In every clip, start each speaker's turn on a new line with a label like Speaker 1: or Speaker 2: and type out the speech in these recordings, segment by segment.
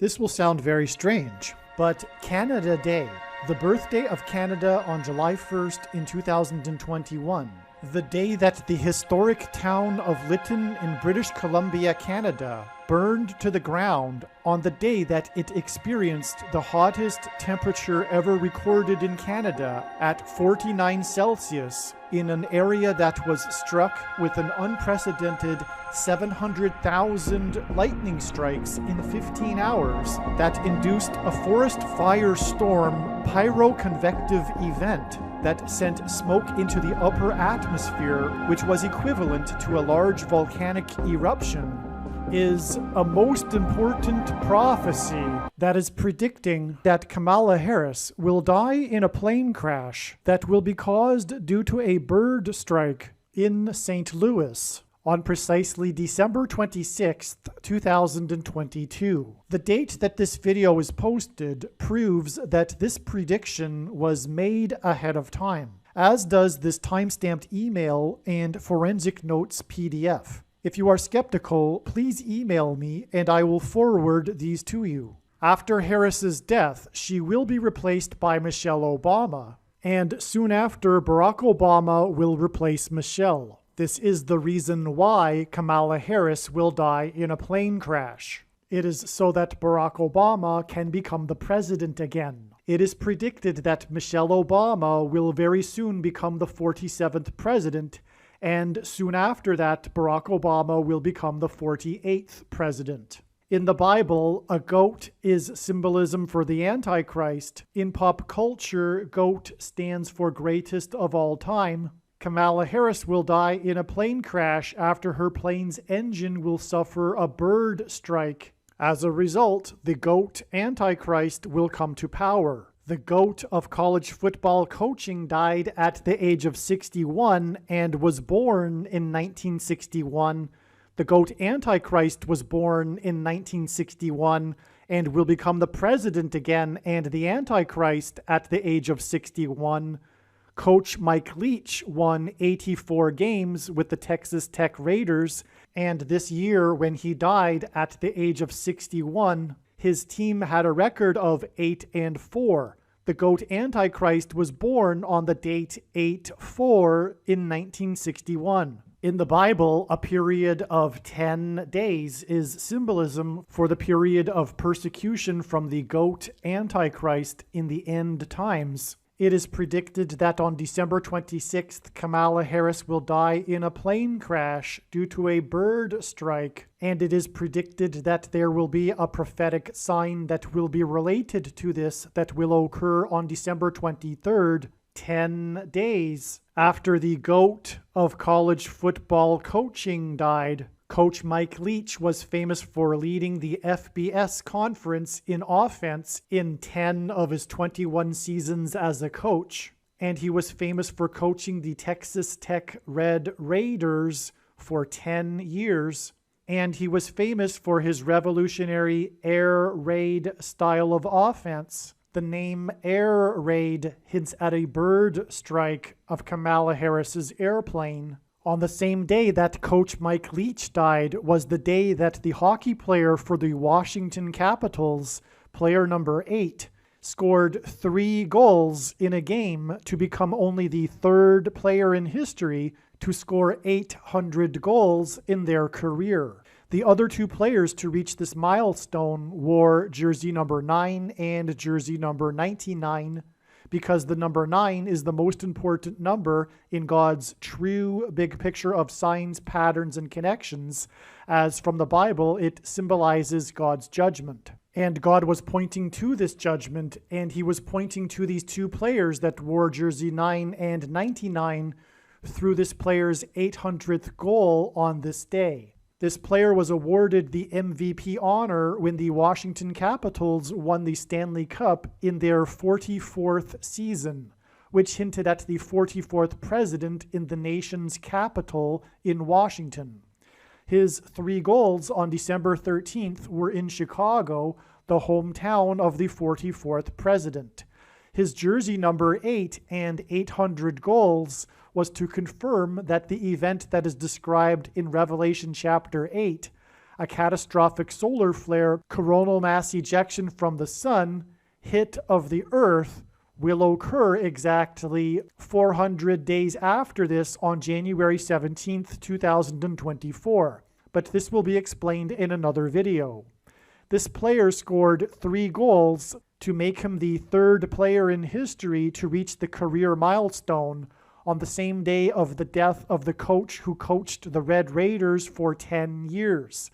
Speaker 1: This will sound very strange, but Canada Day, the birthday of Canada on July 1st in 2021, the day that the historic town of Lytton in British Columbia, Canada, burned to the ground on the day that it experienced the hottest temperature ever recorded in Canada at 49 Celsius in an area that was struck with an unprecedented 700,000 lightning strikes in 15 hours that induced a forest fire storm pyroconvective event that sent smoke into the upper atmosphere, which was equivalent to a large volcanic eruption, is a most important prophecy that is predicting that Kamala Harris will die in a plane crash that will be caused due to a bird strike in St. Louis on precisely December 26th, 2022. The date that this video is posted proves that this prediction was made ahead of time, as does this timestamped email and forensic notes PDF. If you are skeptical, please email me and I will forward these to you. After Harris's death, she will be replaced by Michelle Obama, and soon after, Barack Obama will replace Michelle. This is the reason why Kamala Harris will die in a plane crash. It is so that Barack Obama can become the president again. It is predicted that Michelle Obama will very soon become the 47th president, and soon after that, Barack Obama will become the 48th president. In the Bible, a goat is symbolism for the Antichrist. In pop culture, goat stands for greatest of all time. Kamala Harris will die in a plane crash after her plane's engine will suffer a bird strike. As a result, the GOAT Antichrist will come to power. The GOAT of college football coaching died at the age of 61 and was born in 1961. The GOAT Antichrist was born in 1961 and will become the president again and the Antichrist at the age of 61. Coach Mike Leach won 84 games with the Texas Tech Raiders, and this year, when he died at the age of 61, his team had a record of 8-4. The GOAT Antichrist was born on the date 8-4 in 1961. In the Bible, a period of 10 days is symbolism for the period of persecution from the GOAT Antichrist in the end times. It is predicted that on December 26th, Kamala Harris will die in a plane crash due to a bird strike, and it is predicted that there will be a prophetic sign that will be related to this that will occur on December 23rd, 10 days after the GOAT of college football coaching died. Coach Mike Leach was famous for leading the FBS conference in offense in 10 of his 21 seasons as a coach, and he was famous for coaching the Texas Tech Red Raiders for 10 years, and he was famous for his revolutionary air raid style of offense. The name Air Raid hints at a bird strike of Kamala Harris's airplane. On the same day that Coach Mike Leach died was the day that the hockey player for the Washington Capitals, player number 8, scored 3 goals in a game to become only the third player in history to score 800 goals in their career. The other 2 players to reach this milestone wore jersey number 9 and jersey number 99, because the number 9 is the most important number in God's true big picture of signs, patterns, and connections, as from the Bible it symbolizes God's judgment. And God was pointing to this judgment, and he was pointing to these 2 players that wore jersey 9 and 99 through this player's 800th goal on this day. This player was awarded the MVP honor when the Washington Capitals won the Stanley Cup in their 44th season, which hinted at the 44th president in the nation's capital in Washington. His 3 goals on December 13th were in Chicago, the hometown of the 44th president. His jersey number 8 and 800 goals was to confirm that the event that is described in Revelation chapter 8, a catastrophic solar flare, coronal mass ejection from the sun, hit of the Earth, will occur exactly 400 days after this on January 17th, 2024. But this will be explained in another video. This player scored 3 goals to make him the 3rd player in history to reach the career milestone on the same day of the death of the coach who coached the Red Raiders for 10 years.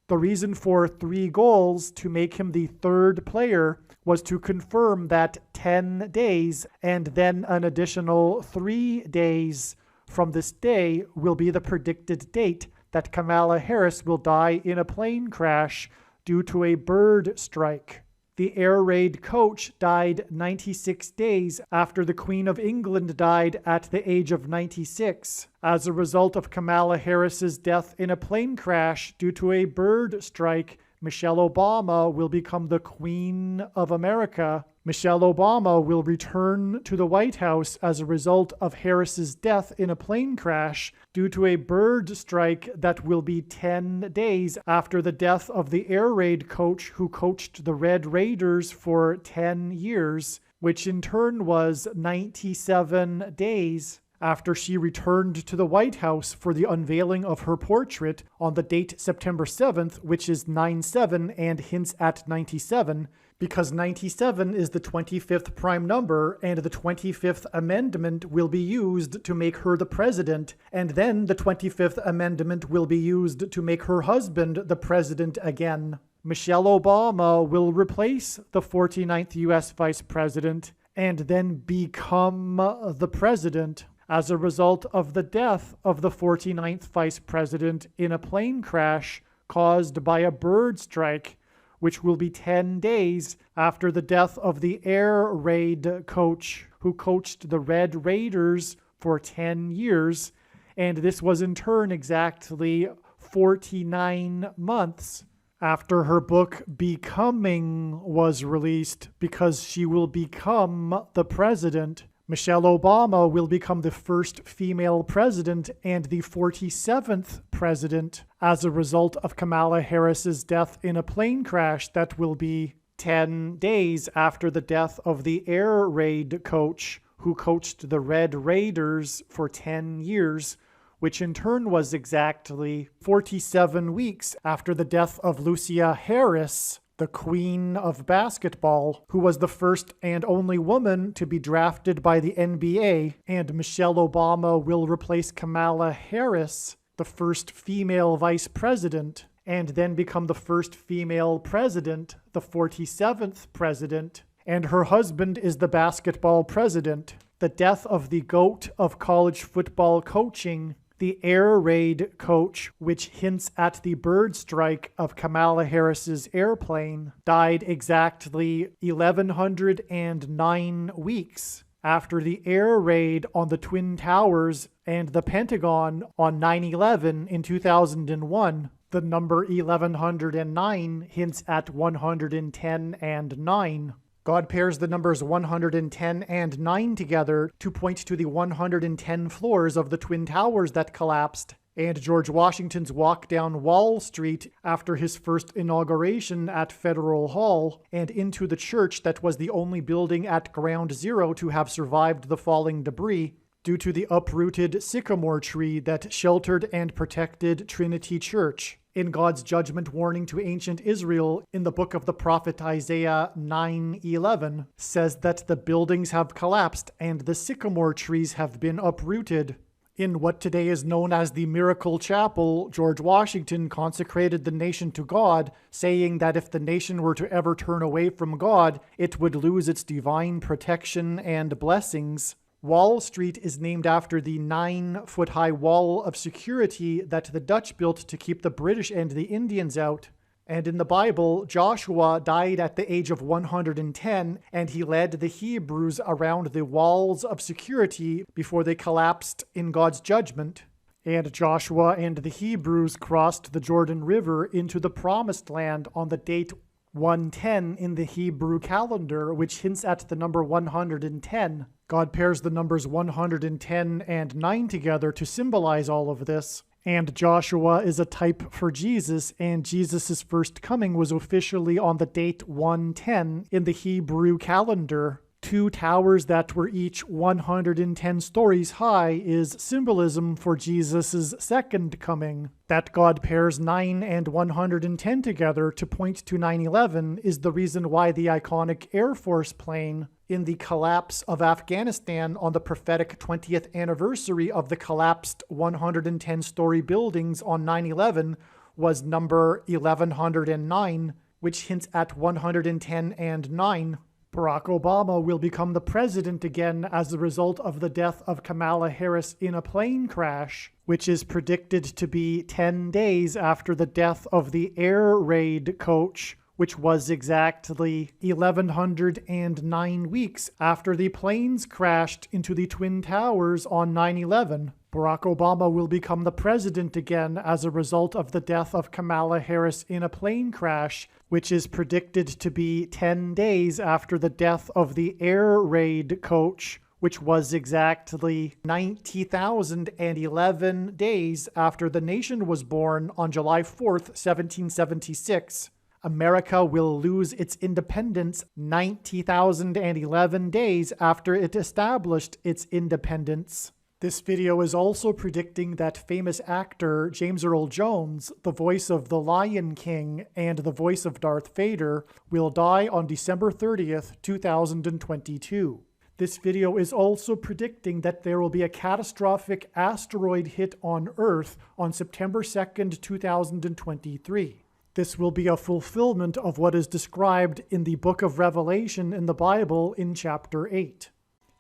Speaker 1: The reason for 3 goals to make him the 3rd player was to confirm that 10 days and then an additional 3 days from this day will be the predicted date that Kamala Harris will die in a plane crash due to a bird strike. The air raid coach died 96 days after the Queen of England died at the age of 96 as a result of Kamala Harris's death in a plane crash due to a bird strike. Michelle Obama will become the Queen of America. Michelle Obama will return to the White House as a result of Harris's death in a plane crash due to a bird strike that will be 10 days after the death of the air raid coach who coached the Red Raiders for 10 years, which in turn was 97 days after she returned to the White House for the unveiling of her portrait on the date September 7th, which is 9/7 and hints at 97, because 97 is the 25th prime number, and the 25th Amendment will be used to make her the president, and then the 25th Amendment will be used to make her husband the president again. Michelle Obama will replace the 49th U.S. Vice President and then become the president as a result of the death of the 49th Vice President in a plane crash caused by a bird strike, which will be 10 days after the death of the air raid coach who coached the Red Raiders for 10 years, and this was in turn exactly 49 months after her book Becoming was released, because she will become the president. Michelle Obama will become the first female president and the 47th president as a result of Kamala Harris's death in a plane crash that will be 10 days after the death of the air raid coach who coached the Red Raiders for 10 years, which in turn was exactly 47 weeks after the death of Lucia Harris, the queen of basketball, who was the first and only woman to be drafted by the NBA, and Michelle Obama will replace Kamala Harris, the first female vice president, and then become the first female president, the 47th president, and her husband is the basketball president. The death of the GOAT of college football coaching, the air raid coach, which hints at the bird strike of Kamala Harris's airplane, died exactly 1,109 weeks after the air raid on the Twin Towers and the Pentagon on 9/11 in 2001. The number 1109 hints at 110 and 9. God pairs the numbers 110 and 9 together to point to the 110 floors of the Twin Towers that collapsed, and George Washington's walk down Wall Street after his first inauguration at Federal Hall, and into the church that was the only building at Ground Zero to have survived the falling debris, due to the uprooted sycamore tree that sheltered and protected Trinity Church. In God's judgment warning to ancient Israel in the book of the prophet Isaiah 9:11 says that the buildings have collapsed and the sycamore trees have been uprooted. In what today is known as the Miracle Chapel, George Washington consecrated the nation to God, saying that if the nation were to ever turn away from God, it would lose its divine protection and blessings. Wall Street is named after the 9-foot-high wall of security that the Dutch built to keep the British and the Indians out. And in the Bible, Joshua died at the age of 110, and he led the Hebrews around the walls of security before they collapsed in God's judgment. And Joshua and the Hebrews crossed the Jordan River into the Promised Land on the date 110 in the Hebrew calendar, which hints at the number 110. God pairs the numbers 110 and 9 together to symbolize all of this. And Joshua is a type for Jesus, and Jesus' first coming was officially on the date 110 in the Hebrew calendar. 2 towers that were each 110 stories high is symbolism for Jesus' second coming. That God pairs 9 and 110 together to point to 9/11 is the reason why the iconic Air Force plane in the collapse of Afghanistan on the prophetic 20th anniversary of the collapsed 110-story buildings on 9/11 was number 1109, which hints at 110 and 9. Barack Obama will become the president again as a result of the death of Kamala Harris in a plane crash, which is predicted to be 10 days after the death of the air raid coach, which was exactly 1,109 weeks after the planes crashed into the Twin Towers on 9/11. Barack Obama will become the president again as a result of the death of Kamala Harris in a plane crash, which is predicted to be 10 days after the death of the air raid coach, which was exactly 90,011 days after the nation was born on July 4th, 1776. America will lose its independence 90,011 days after it established its independence. This video is also predicting that famous actor James Earl Jones, the voice of the Lion King and the voice of Darth Vader, will die on December 30th, 2022. This video is also predicting that there will be a catastrophic asteroid hit on Earth on September 2nd, 2023. This will be a fulfillment of what is described in the book of Revelation in the Bible in chapter 8.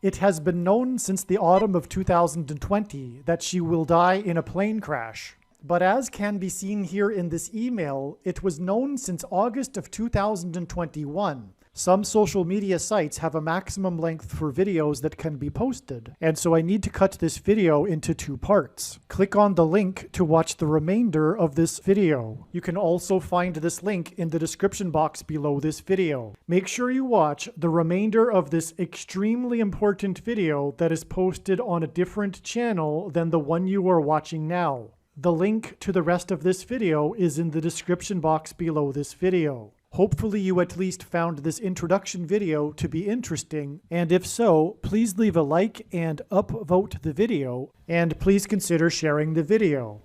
Speaker 1: It has been known since the autumn of 2020 that she will die in a plane crash. But as can be seen here in this email, it was known since August of 2021. Some social media sites have a maximum length for videos that can be posted, and so I need to cut this video into 2 parts. Click on the link to watch the remainder of this video. You can also find this link in the description box below this video. Make sure you watch the remainder of this extremely important video that is posted on a different channel than the one you are watching now. The link to the rest of this video is in the description box below this video. Hopefully you at least found this introduction video to be interesting, and if so, please leave a like and upvote the video, and please consider sharing the video.